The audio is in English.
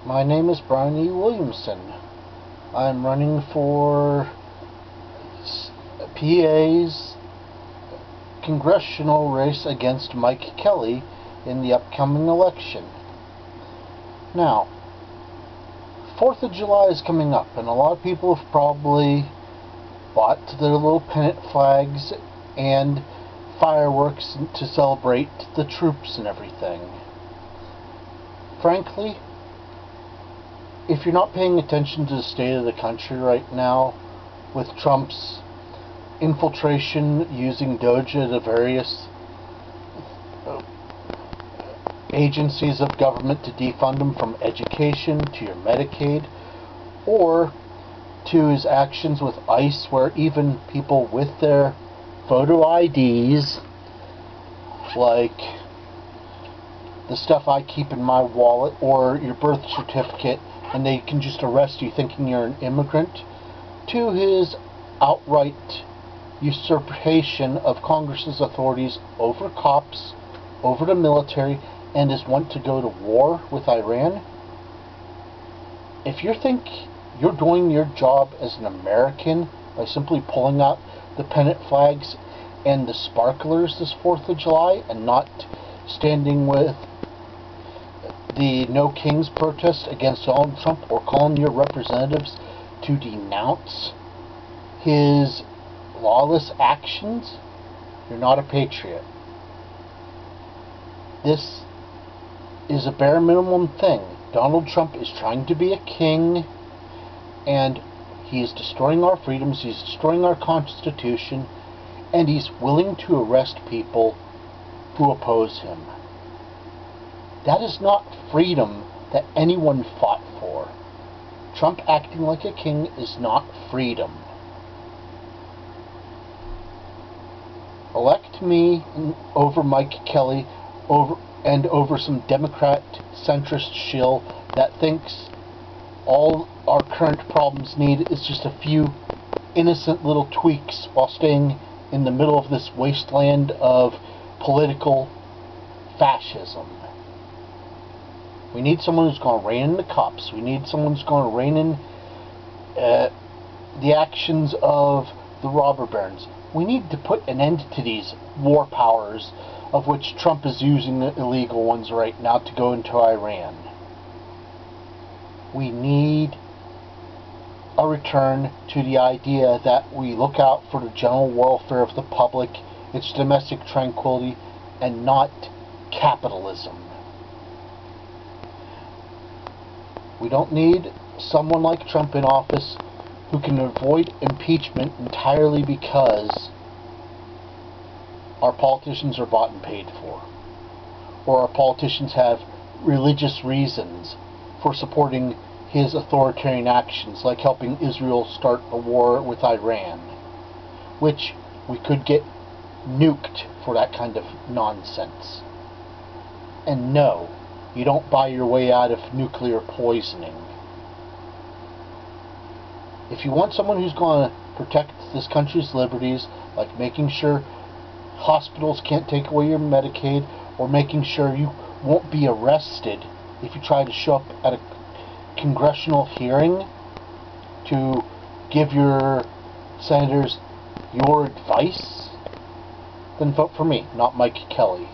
My name is Brian E Williamson. I'm running for PA's congressional race against Mike Kelly in the upcoming election. Now, 4th of July is coming up, and a lot of people have probably bought their little pennant flags and fireworks to celebrate the troops and everything. Frankly, if you're not paying attention to the state of the country right now, with Trump's infiltration using Doja to various agencies of government to defund them, from education to your Medicaid, or to his actions with ICE, where even people with their photo IDs, like the stuff I keep in my wallet, or your birth certificate, and they can just arrest you thinking you're an immigrant, to his outright usurpation of Congress's authorities over cops, over the military, and his want to go to war with Iran. If you think you're doing your job as an American by simply pulling out the pennant flags and the sparklers this 4th of July and not standing with the No Kings protest against Donald Trump, or calling your representatives to denounce his lawless actions, you're not a patriot. This is a bare minimum thing. Donald Trump is trying to be a king, and he is destroying our freedoms, he's destroying our Constitution, and he's willing to arrest people who oppose him. That is not freedom that anyone fought for. Trump acting like a king is not freedom. Elect me over Mike Kelly over some Democrat centrist shill that thinks all our current problems need is just a few innocent little tweaks while staying in the middle of this wasteland of political fascism. We need someone who's going to rein in the cops. We need someone who's going to rein in the actions of the robber barons. We need to put an end to these war powers, of which Trump is using the illegal ones right now to go into Iran. We need a return to the idea that we look out for the general welfare of the public, its domestic tranquility, and not capitalism. We don't need someone like Trump in office who can avoid impeachment entirely because our politicians are bought and paid for, or our politicians have religious reasons for supporting his authoritarian actions, like helping Israel start a war with Iran, which we could get nuked for that kind of nonsense. And no, you don't buy your way out of nuclear poisoning. If you want someone who's going to protect this country's liberties, like making sure hospitals can't take away your Medicaid, or making sure you won't be arrested if you try to show up at a congressional hearing to give your senators your advice, then vote for me, not Mike Kelly.